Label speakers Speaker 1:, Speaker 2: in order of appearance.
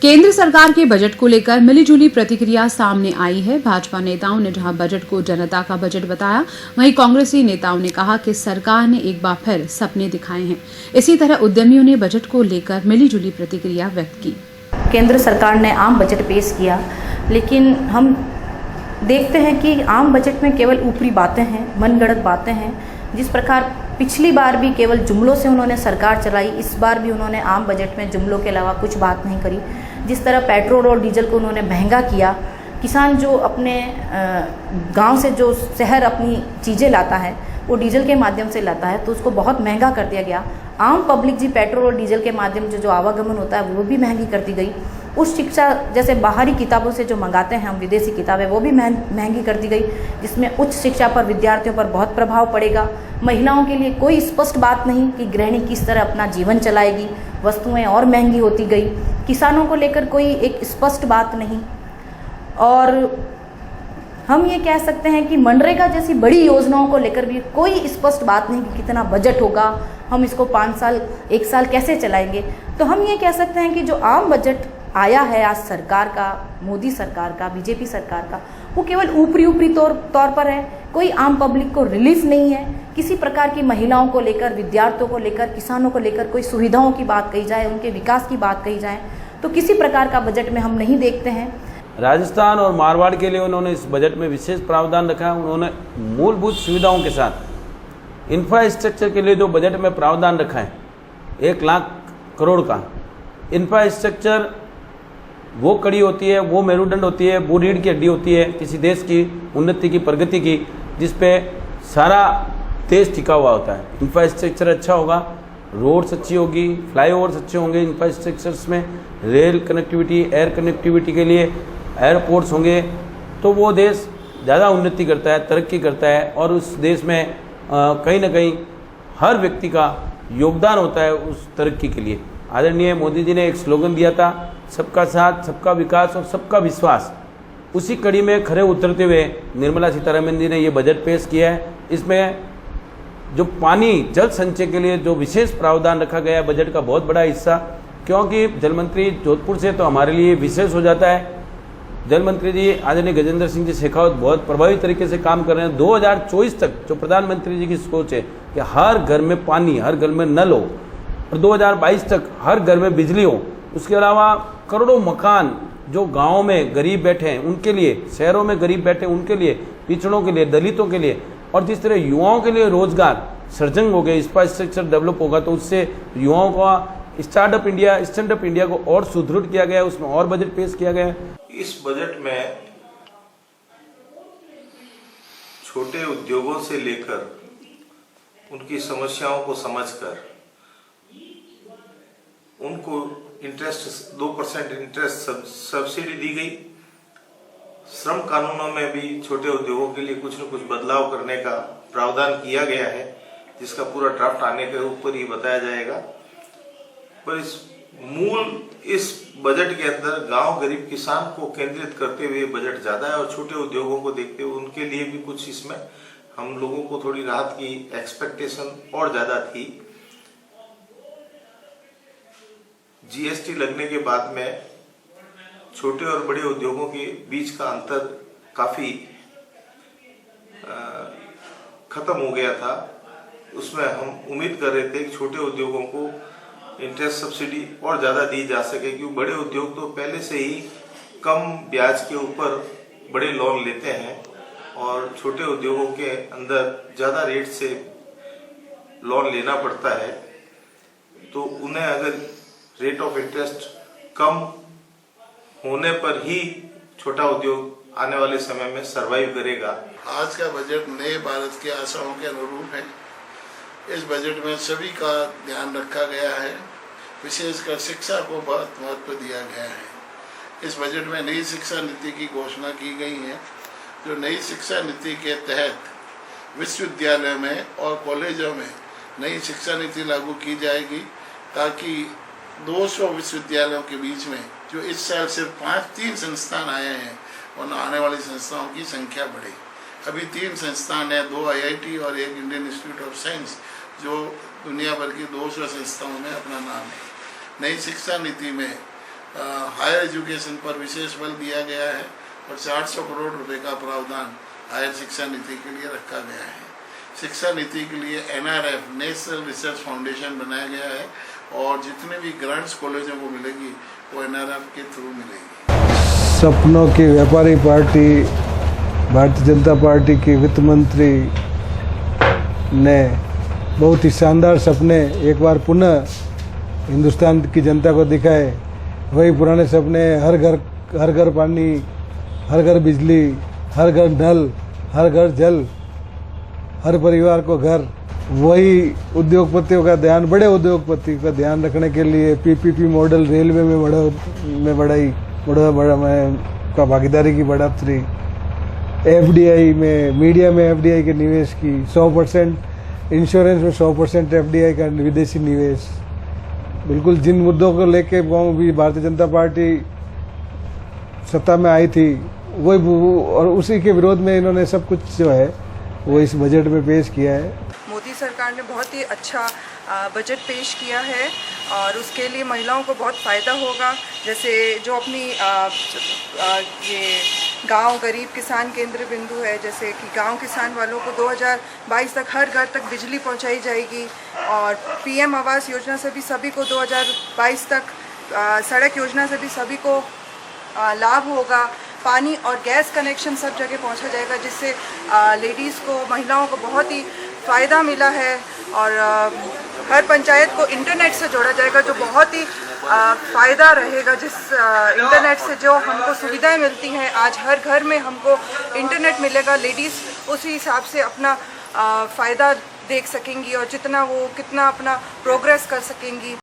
Speaker 1: केंद्र सरकार के बजट को लेकर मिलीजुली प्रतिक्रिया सामने आई है। भाजपा नेताओं ने जहां बजट को जनता का बजट बताया, वहीं कांग्रेसी नेताओं ने कहा कि सरकार ने एक बार फिर सपने दिखाए हैं। इसी तरह उद्यमियों ने बजट को लेकर मिलीजुली प्रतिक्रिया व्यक्त की।
Speaker 2: केंद्र सरकार ने आम बजट पेश किया, लेकिन हम देखते हैं कि आम बजट में केवल ऊपरी बातें हैं, मनगढ़ंत बातें हैं। जिस प्रकार पिछली बार भी केवल जुमलों से उन्होंने सरकार चलाई, इस बार भी उन्होंने आम बजट में जुमलों के अलावा कुछ बात नहीं करी। जिस तरह पेट्रोल और डीजल को उन्होंने महंगा किया, किसान जो अपने गांव से जो शहर अपनी चीज़ें लाता है वो डीजल के माध्यम से लाता है, तो उसको बहुत महंगा कर दिया गया। आम पब्लिक जी पेट्रोल और डीजल के माध्यम से जो आवागमन होता है वो भी महंगी कर दी गई। उस शिक्षा जैसे बाहरी किताबों से जो मंगाते हैं हम विदेशी किताबें, वो भी महंगी कर दी गई, जिसमें उच्च शिक्षा पर विद्यार्थियों पर बहुत प्रभाव पड़ेगा। महिलाओं के लिए कोई स्पष्ट बात नहीं कि गृहिणी किस तरह अपना जीवन चलाएगी, वस्तुएं और महंगी होती गई। किसानों को लेकर कोई एक स्पष्ट बात नहीं। और हम ये कह सकते हैं कि मनरेगा जैसी बड़ी योजनाओं को लेकर भी कोई स्पष्ट बात नहीं कि कितना बजट होगा, हम इसको 5 साल 1 साल कैसे चलाएंगे। तो हम ये कह सकते हैं कि जो आम बजट आया है आज सरकार का, मोदी सरकार का, बीजेपी सरकार का, वो केवल ऊपरी तौर पर है। कोई आम पब्लिक को रिलीफ नहीं है। किसी प्रकार की महिलाओं को लेकर, विद्यार्थियों को लेकर, किसानों को लेकर कोई सुविधाओं की बात कही जाए, उनके विकास की बात कही जाए, तो किसी प्रकार का बजट में हम नहीं देखते हैं।
Speaker 3: राजस्थान और मारवाड़ के लिए उन्होंने इस बजट में विशेष प्रावधान रखा है। उन्होंने मूलभूत सुविधाओं के साथ इंफ्रास्ट्रक्चर के लिए जो बजट में प्रावधान रखा है 1 लाख करोड़ का। इंफ्रास्ट्रक्चर वो कड़ी होती है, वो मेरुदंड होती है, वो रीढ़ की हड्डी होती है किसी देश की उन्नति की, प्रगति की, जिस पे सारा देश टिका हुआ होता है। इंफ्रास्ट्रक्चर अच्छा होगा, रोड्स अच्छी होगी, फ्लाईओवर्स अच्छे होंगे इंफ्रास्ट्रक्चर्स में, रेल कनेक्टिविटी, एयर कनेक्टिविटी के लिए एयरपोर्ट्स होंगे, तो वो देश ज़्यादा उन्नति करता है, तरक्की करता है। और उस देश में कहीं ना कहीं हर व्यक्ति का योगदान होता है उस तरक्की के लिए। आदरणीय मोदी जी ने एक स्लोगन दिया था, सबका साथ, सबका विकास और सबका विश्वास। उसी कड़ी में खरे उतरते हुए निर्मला सीतारमण जी ने ये बजट पेश किया है। इसमें जो पानी जल संचय के लिए जो विशेष प्रावधान रखा गया है बजट का बहुत बड़ा हिस्सा, क्योंकि जल मंत्री जोधपुर से तो हमारे लिए विशेष हो जाता है। जल मंत्री जी आदरणीय गजेंद्र सिंह जी शेखावत बहुत प्रभावी तरीके से काम कर रहे हैं। 2024 तक जो प्रधानमंत्री जी की सोच है कि हर घर में पानी, हर घर में नल हो, और 2022 तक हर घर में बिजली हो। उसके अलावा करोड़ों मकान जो गाँव में गरीब बैठे हैं उनके लिए, शहरों में गरीब बैठे हैं उनके लिए, पिछड़ों के लिए, दलितों के लिए, और जिस तरह युवाओं के लिए रोजगार सृजन हो गया, इंफ्रास्ट्रक्चर डेवलप होगा तो उससे युवाओं का startup India, stand up India को और सुदृढ़ किया गया है। उसमें और बजट पेश किया गया है।
Speaker 4: इस बजट में छोटे उद्योगों से लेकर उनकी समस्याओं को समझकर उनको इंटरेस्ट 2% इंटरेस्ट सब्सिडी दी गई। श्रम कानूनों में भी छोटे उद्योगों के लिए कुछ न कुछ बदलाव करने का प्रावधान किया गया है, जिसका पूरा ड्राफ्ट आने के ऊपर ही बताया जाएगा। पर इस बजट के अंदर गांव गरीब किसान को केंद्रित करते हुए बजट ज्यादा है, और छोटे उद्योगों को देखते हुए उनके लिए भी कुछ इसमें हम लोगों को थोड़ी राहत की एक्सपेक्टेशन और ज्यादा थी। जीएसटी लगने के बाद में छोटे और बड़े उद्योगों के बीच का अंतर काफी खत्म हो गया था। उसमें हम उम्मीद कर रहे थे कि छोटे उद्योगों को इंटरेस्ट सब्सिडी और ज़्यादा दी जा सके, क्योंकि बड़े उद्योग तो पहले से ही कम ब्याज के ऊपर बड़े लोन लेते हैं, और छोटे उद्योगों के अंदर ज़्यादा रेट से लोन लेना पड़ता है। तो उन्हें अगर रेट ऑफ इंटरेस्ट कम होने पर ही छोटा उद्योग आने वाले समय में सरवाइव करेगा।
Speaker 5: आज का बजट नए भारत की आशाओं के अनुरूप है। इस बजट में सभी का ध्यान रखा गया है, विशेषकर शिक्षा को बहुत महत्व दिया गया है। इस बजट में नई शिक्षा नीति की घोषणा की गई है, जो नई शिक्षा नीति के तहत विश्वविद्यालय में और कॉलेजों में नई शिक्षा नीति लागू की जाएगी, ताकि 200 विश्वविद्यालयों के बीच में जो इस साल सिर्फ 3 संस्थान आए हैं, उन आने वाली संस्थाओं की संख्या बढ़े। अभी 3 संस्थान है, 2 IIT और 1 इंडियन इंस्टीट्यूट ऑफ साइंस, जो दुनिया भर की 200 संस्थाओं में अपना नाम है। नई शिक्षा नीति में हायर एजुकेशन पर विशेष बल दिया गया है और 400 करोड़ रुपए का प्रावधान हायर शिक्षा नीति के लिए रखा गया है। शिक्षा नीति के लिए NRF नेशनल रिसर्च फाउंडेशन बनाया गया है और जितने भी ग्रांट्स कॉलेजों को मिलेगी वो NRF के थ्रू मिलेगी।
Speaker 6: सपनों की व्यापारी पार्टी भारतीय जनता पार्टी की वित्त मंत्री ने बहुत ही शानदार सपने एक बार पुनः हिंदुस्तान की जनता को दिखाए। वही पुराने सपने, हर घर पानी, हर घर बिजली, हर घर नल, हर घर जल, हर परिवार को घर। वही उद्योगपतियों का ध्यान, बड़े उद्योगपति का ध्यान रखने के लिए PPP मॉडल, रेलवे में बढ़ाई का भागीदारी की बढ़ोतरी, FDI में, मीडिया में FDI के निवेश की 100%, इंश्योरेंस में 100% FDI का विदेशी निवेश। बिल्कुल जिन मुद्दों को लेके भी भारतीय जनता पार्टी सत्ता में आई थी वही और उसी के विरोध में इन्होंने सब कुछ जो है वो इस बजट में पेश किया है।
Speaker 7: मोदी सरकार ने बहुत ही अच्छा बजट पेश किया है और उसके लिए महिलाओं को बहुत फ़ायदा होगा। जैसे जो अपनी ये गांव गरीब किसान केंद्र बिंदु है, जैसे कि गांव किसान वालों को 2022 तक हर घर तक बिजली पहुंचाई जाएगी और PM आवास योजना से भी सभी को 2022 तक, सड़क योजना से भी सभी को लाभ होगा। पानी और गैस कनेक्शन सब जगह पहुंचा जाएगा, जिससे लेडीज़ को, महिलाओं को बहुत ही फ़ायदा मिला है। और हर पंचायत को इंटरनेट से जोड़ा जाएगा, जो बहुत ही फ़ायदा रहेगा। जिस इंटरनेट से जो हमको सुविधाएं मिलती हैं, आज हर घर में हमको इंटरनेट मिलेगा। लेडीज़ उसी हिसाब से अपना फ़ायदा देख सकेंगी और कितना अपना प्रोग्रेस कर सकेंगी।